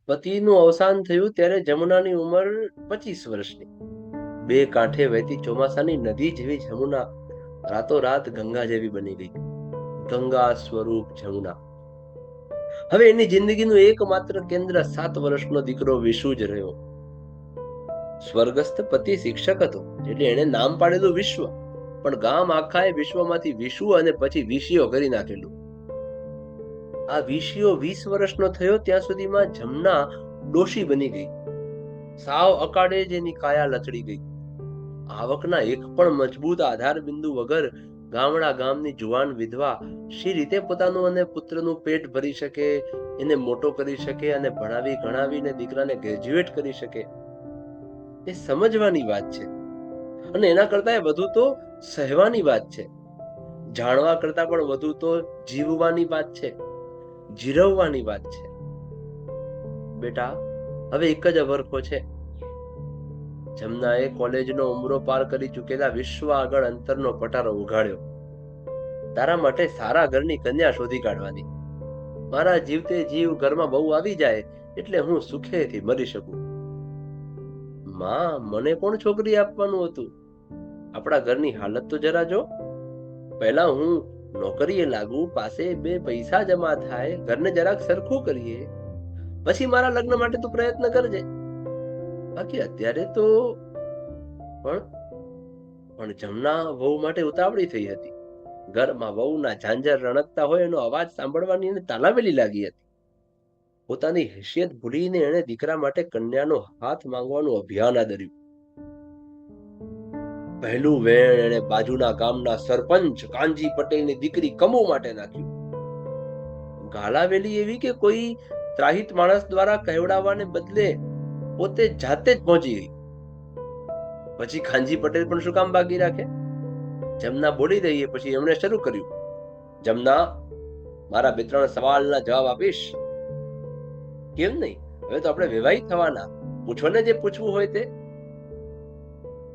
પતિનું અવસાન થયું ત્યારે જમુનાની ઉંમર 25 વર્ષની. બે કાંઠે વહેતી ચોમાસાની નદી જેવી જમુના રાતોરાત ગંગા જેવી બની ગઈ. ગંગા સ્વરૂપ જમુના. હવે એની જિંદગીનું એકમાત્ર કેન્દ્ર 7 વર્ષનો દીકરો વિશુ જ રહ્યો. સ્વર્ગસ્થ પતિ શિક્ષક હતો એટલે એને નામ પાડેલું વિશ્વ, પણ ગામ આખાએ વિશ્વમાંથી વિશુ અને પછી વિશિયો કરી નાખેલું. આ વિશિયો 20 વર્ષનો થયો ત્યાં સુધીમાં જમના ડોશી બની ગઈ. સાવ અકાળે જ એની કાયા લથડી ગઈ. આવકના એક પણ મજબૂત આધાર બિંદુ વગર ગામડા ગામની જુવાન વિધવા શી રીતે પોતાનું અને પુત્રનું પેટ ભરી શકે, એને મોટો કરી શકે અને ભણાવી ગણાવીને દીકરાને ગ્રેજ્યુએટ કરી શકે, એ સમજવાની વાત છે. અને એના કરતા વધુ તો સહેવાની વાત છે. જાણવા કરતા પણ વધુ તો જીવવાની વાત છે, જીરવવાની વાત છે. બેટા, હવે એક જ અવરખો છે. જમનાએ કોલેજનો ઉમરો પાર કરી ચૂકેલા વિશ્વ આગળ અંતરનો પટારો ઉઘાડ્યો. તારા માટે સારા ઘરની કન્યા શોધી કાઢવાની. મારા જીવતે જીવ ઘરમાં બહુ આવી જાય એટલે હું સુખેથી મરી શકું. માં, મને કોણ છોકરી આપવાનું હતું? આપણા ઘરની હાલત તો જરા જો. પહેલા હું નોકરીએ લાગુ, પાસે બે પૈસા જમા થાય, ઘરને જરાક સરખું કરીએ, પછી મારા લગ્ન માટે તું પ્રયત્ન કરજે. બાકી અત્યારે તો પણ જમના વહુ માટે ઉતાવળી થઈ હતી. ઘરમાં વહુના ઝાંઝર રણકતા હોય એનો અવાજ સાંભળવાની એને તાલાવેલી લાગી હતી. પોતાની હેસિયત ભૂલીને એણે દીકરા માટે કન્યાનો હાથ માંગવાનું અભિયાન આદર્યું. પહેલું વેણ એણે બાજુના ગામના સરપંચ કાનજી પટેલની દીકરી કમુ માટે નાખ્યું. ગાલાવેલી એવી કે કોઈ ત્રાહિત માણસ દ્વારા કહેવડાવવાને બદલે પોતે જાતે જ પહોંચી ગઈ. પછી કાનજી પટેલ પણ શું કામ બાકી રાખે? જમના બોલી દઈએ પછી એમણે શરૂ કર્યું. જમના, મારા 2-3 સવાલના જવાબ આપીશ? કેમ નહીં, હવે તો આપણે વિવાહિત થવાના. પૂછો ને જે પૂછવું હોય તે.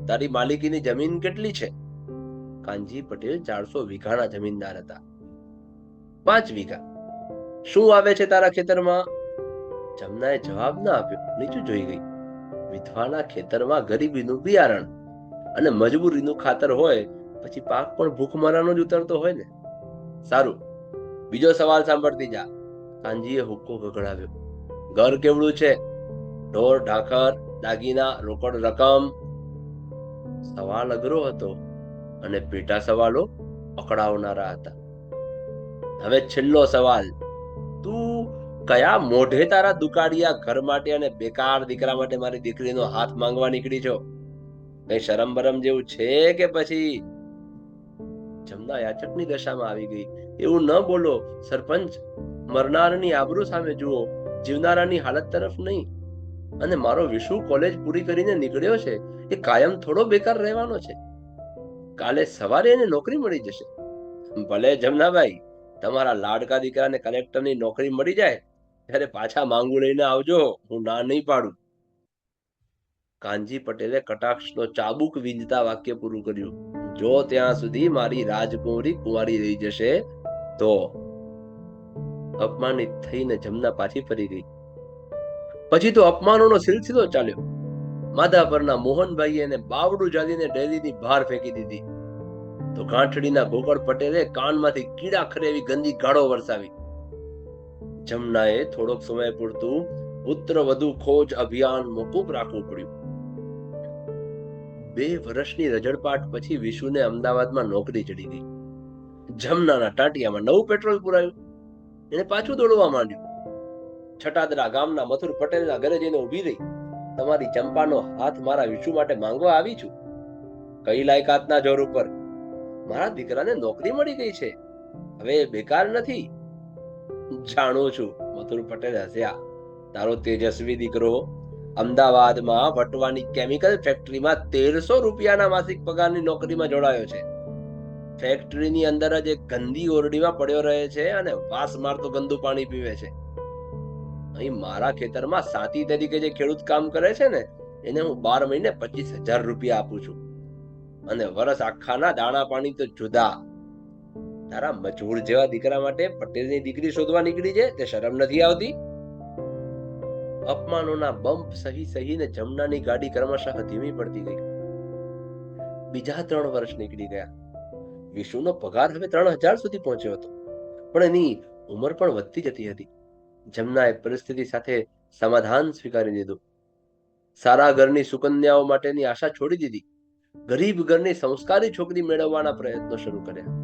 તારી માલિકીની જમીન કેટલી છે? કાનજી પટેલ 400 વીઘાના જમીનદાર હતા. 5 વીઘા. શું આવે છે તારા ખેતરમાં? જમનાએ જવાબ ના આપ્યો, નીચું જોઈ ગઈ. વિધવાના ખેતરમાં ગરીબીનું બિયારણ અને મજબૂરીનું ખાતર હોય પછી પાક પણ ભૂખમરાનો જ ઉતરતો હોય ને. સારું, બીજો સવાલ સાંભળતી જા. કાનજીએ હુક્કો ગગડાવ્યો. ઘર કેવડું છે? ઢોર ઢાખર, દાગીના, રોકડ રકમ? સવાલ અઘરો હતો અને પેટા સવાલો અકળાવનારા હતા. હવે છેલ્લો સવાલ. તું કયા મોઢે તારા દુકાળિયા ઘર માટે અને બેકાર દીકરા માટે મારી દીકરીનો હાથ માંગવા નીકળી છો? કઈ શરમ બરમ જેવું છે કે પછી? જમના યાચકની દશામાં આવી ગઈ. એવું ન બોલો સરપંચ. મરનારની આબરૂ સામે જુઓ, જીવનારાની હાલત તરફ નહીં. અને મારો વિશુ કોલેજ પૂરી કરીને નીકળ્યો છે, એ કાયમ થોડો બેકાર રહેવાનો છે. કાલે સવારે એને નોકરી મળી જશે. ભલે જમનાભાઈ, તમારા લાડકા દીકરાને કલેક્ટરની નોકરી મળી જાય ત્યારે પાછા માંગુ લઈને આવજો, હું ના નહીં પાડું. કાનજી પટેલે કટાક્ષનો ચાબુક વીંધતા વાક્ય પૂરું કર્યું. જો ત્યાં સુધી મારી રાજકુંવરી કુંવારી રહી જશે તો. અપમાનિત થઈને જમના પાછી ફરી ગઈ. પછી તો અપમાનોનો સિલસિલો ચાલ્યો. માધાપરના મોહનભાઈ એને બાવડું જાળીને ડેરીની બહાર ફેંકી દીધી. તો ગાંઠડીના ગોકળ પટેલે કાનમાંથી કીડા ખરે એવી ગંદી ગાળો વરસાવી. જમનાએ થોડોક સમય પૂરતું પુત્ર વધુ ખોજ અભિયાન મોકૂફ રાખવું પડ્યું. 2 વર્ષની રજળપાટ પછી વિશુને અમદાવાદમાં નોકરી ચડી ગઈ. જમનાના ટાંટિયામાં નવું પેટ્રોલ પુરાયું. એને પાછું દોડવા માંડ્યું. છટાદરા ગામના મથુર પટેલના ઘરે જઈને ઊભી રહી. તમારી ચંપાનો હાથ મારા વિશુ માટે માંગવા આવી છું. કઈ લાયકાતના જોર ઉપર? મારા દીકરાને નોકરી મળી ગઈ છે, હવે બેકાર નથી. જાણું છું, મથુર પટેલ હસ્યા. તારો તેજસ્વી દીકરો અમદાવાદમાં વટવાની કેમિકલ ફેક્ટરીમાં 1300 રૂપિયાના માસિક પગારની નોકરીમાં જોડાયો છે. ફેક્ટરીની અંદર જ એક ગંદી ઓરડીમાં પડ્યો રહે છે અને વાસ મારતો ગંદુ પાણી પીવે છે. અહીં મારા ખેતરમાં સાથી તરીકે જે ખેડૂત કામ કરે છે ને, એને હું 12 મહિને 25,000 રૂપિયા આપું છું. અને વરસ આખાના દાણા પાણી તો જુદા. તારા મજૂર જેવા દીકરા માટે પટેલની દીકરી શોધવા નીકળી છે, તે શરમ નથી આવતી? અપમાનોના બમ્પ સહીને જમનાની ગાડી ક્રમશઃ ધીમી પડતી ગઈ. બીજા 3 વર્ષ નીકળી ગયા. વિશુનો પગાર હવે 3000 સુધી પહોંચ્યો હતો, પણ એની ઉંમર પણ વધતી જતી હતી. જમનાએ પરિસ્થિતિ સાથે સમાધાન સ્વીકારી લીધું. સારા ઘરની સુકન્યાઓ માટેની આશા છોડી દીધી. ગરીબ ઘરની સંસ્કારી છોકરી મેળવવાના પ્રયત્નો શરૂ કર્યા.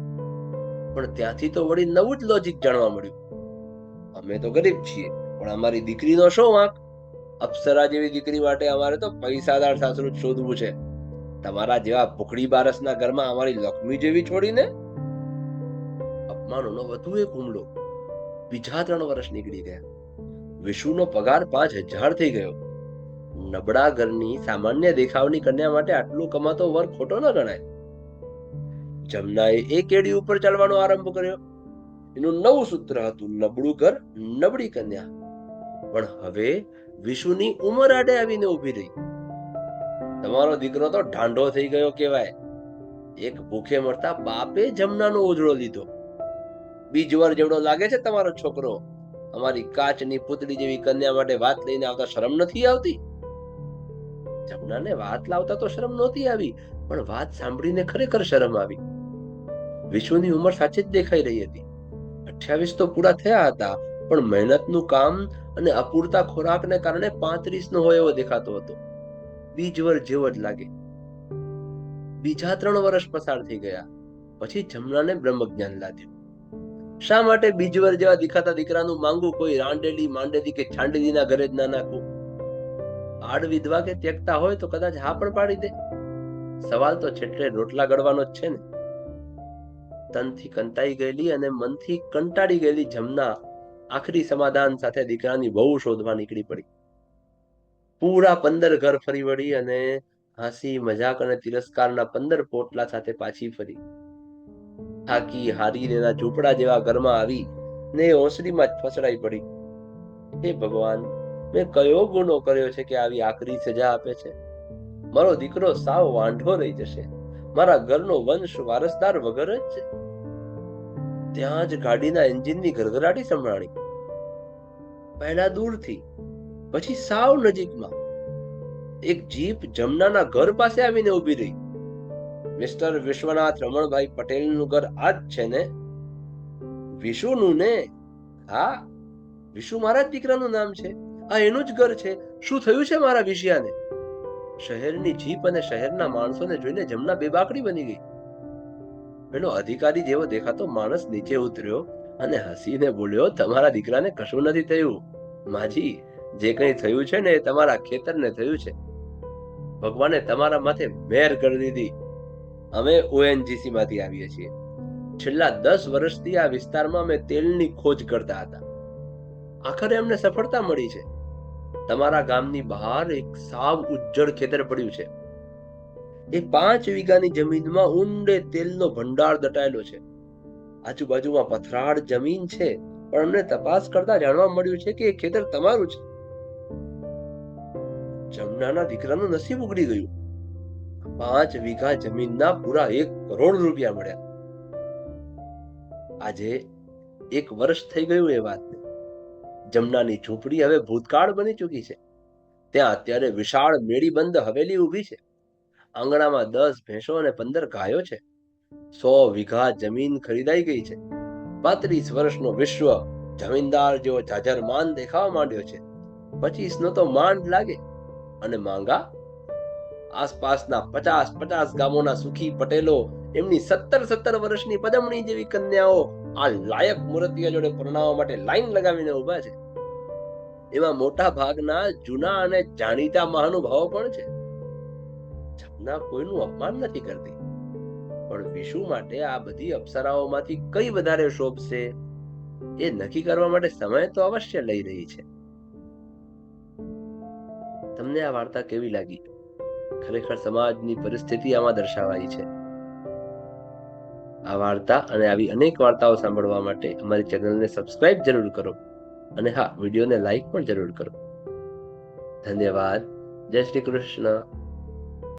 પણ ત્યાંથી તો વળી નવું જ લોજિક જાણવા મળ્યું. અમે તો ગરીબ છીએ, પણ અમારી દીકરીનો શો વાંક? અપ્સરા જેવી દીકરી માટે અમારે તો પૈસાદાર સાસરું જ શોધવું છે. તમારા જેવા ભૂખડી બારસના ઘરમાં અમારી લક્ષ્મી જેવી છોડીને? અપમાનોનો વધુ એક હુમલો. બીજા 3 વર્ષ નીકળી ગયા. વિશુનો પગાર 5000 થઈ ગયો. નબળા ઘરની સામાન્ય દેખાવની કન્યા માટે આટલું કમાતો વર ખોટો ન ગણાય. જમનાએ એક એડી ઉપર ચાલવાનો આરંભ કર્યો. એનું નવું સૂત્ર હતું, નબળું ઘર, નબળી કન્યા. પણ હવે વિશુની ઉંમર આડે આવીને ઊભી રહી. તમારો દીકરો તો ઢાંઢો થઈ ગયો કહેવાય. એક ભૂખે મરતા બાપે જમનાનો ઉજળો લીધો. બીજવર જેવડો લાગે છે તમારો છોકરો. અમારી કાચની પુતળી જેવી કન્યા માટે વાત લઈને આવતા શરમ નથી આવતી? જમનાને વાત લાવતા તો શરમ નહોતી આવી, પણ વાત સાંભળીને ખરેખર શરમ આવી. વિશુની ઉંમર સાચી જ દેખાઈ રહી હતી. 28 તો પૂરા થયા હતા, પણ મહેનતનું કામ અને અપૂરતા ખોરાકને કારણે 35 નો હોય એવો દેખાતો હતો. બીજવર જેવો જ લાગે. બીજા 3 વર્ષ પસાર થઈ ગયા. પછી જમનાને બ્રહ્મજ્ઞાન લાદ્યું. શા માટે બીજવર જેવા દેખાતા દીકરાનું માંગવું કોઈ રાંડેલી માંડેલી કે છાંડેલીના ઘરે જ ના નાખવું? આડ વિધવા કે ત્યક્તા હોય તો કદાચ હા પણ પાડી દે. સવાલ તો છેટલે રોટલા ગળવાનો જ છે ને. તનથી કંટાઈ ગયેલી અને મનથી કંટાળી ગયેલી જમના આખરી સમાધાન સાથે દીકરાની વહુ શોધવા નીકળી પડી. પૂરા 15 ઘર ફરી વળી અને હાસી મજાક અને તિરસ્કારના 15 પોટલા સાથે પાછી ફરી. થાકી હારીને એના ઝૂંપડા જેવા ઘરમાં આવી ને ઓસરીમાં જ ફસડાઈ પડી. હે ભગવાન, મેં કયો ગુનો કર્યો છે કે આવી આકરી સજા આપે છે? મારો દીકરો સાવ વાંઢો રહી જશે. મારા ઘરનો વંશ વારસદાર વગર જ છે. ત્યાં જ ગાડીના એન્જિનની ગરગરાટી સંભળાણી. પહેલા દૂરથી, પછી સાવ નજીકમાં એક જીપ જમનાના ઘર પાસે આવીને ઊભી રહી. મિસ્ટર વિશ્વનાથ રમણભાઈ પટેલનું ઘર આ જ છે ને? વિશુનું ને? હા, વિશુ મારા જ દીકરાનું નામ છે. આ એનું જ ઘર છે. શું થયું છે મારા વિષયાને? શહેરની જીપ અને શહેરના માણસોને જોઈને જમના બેબાકડી બની ગઈ. પેલો અધિકારી જેવો દેખાતો માણસ નીચે ઉતર્યો અને હસીને બોલ્યો, તમારા દીકરાને કશું નથી થયું માજી. જે કંઈ થયું છે ને એ તમારા ખેતરને થયું છે. ભગવાને તમારા માથે મહેર કરી દીધી. અમે ઓએનજીસી માંથી આવીએ છીએ. છેલ્લા 10 વર્ષથી આ વિસ્તારમાં અમે તેલની ખોજ કરતા હતા. આખરે અમને સફળતા મળી છે. તમારા ગામની બહાર એક સાવ ઉજ્જડ ખેતર પડ્યું છે. એ 5 વીઘાની જમીનમાં ઊંડે તેલનો ભંડાર દટાયેલો છે. આજુબાજુમાં પથરાળ જમીન છે, પણ અમને તપાસ કરતા જાણવા મળ્યું છે કે એ ખેતર તમારું છે. જમનાના દીકરાનું નસીબ ઉગડી ગયું. 5 વીઘા જમીનના પૂરા 1 કરોડ રૂપિયા મળ્યા. આજે 1 વર્ષ થઈ ગયું એ વાતને. જમનાની ઝૂંપડી હવે ભૂતકાળ બની ચૂકી છે. ત્યાં અત્યારે વિશાળ મેડીબંધ હવેલી ઊભી છે. આંગણામાં 10 ભેંસો અને 15 ગાયો છે. 100 વીઘા જમીન ખરીદાઈ ગઈ છે. 35 વર્ષનો વિશ્વ જમીનદાર જેવો જાજરમાન દેખાવા માંડ્યો છે. 25 નો તો માંડ લાગે. અને માંગા? આસપાસના 50 ગામોના સુખી પટેલો એમની 17 વર્ષની પદમણી જેવી કન્યાઓ આ લાયક મૂર્તિઓ જોડે પરણાવવા માટે લાઈન લગાવીને ઊભા છે. એમાં મોટા ભાગના જૂના અને જાણીતા મહાનુભાવો પણ છે. જમના કોઈનું અપમાન નથી કરતી, પણ વિશુ માટે આ બધી અપ્સરાઓમાંથી કઈ વધારે શોભશે એ નક્કી કરવા માટે સમય તો અવશ્ય લઈ રહી છે. તમને આ વાર્તા કેવી લાગી? ખરેખર સમાજની પરિસ્થિતિ આમાં દર્શાવાઈ છે. આ વાર્તા અને આવી અનેક વાર્તાઓ સાંભળવા માટે અમારી ચેનલને સબસ્ક્રાઇબ જરૂર કરો અને હા, વિડીયોને લાઈક પણ જરૂર કરો. ધન્યવાદ. જય શ્રી કૃષ્ણ.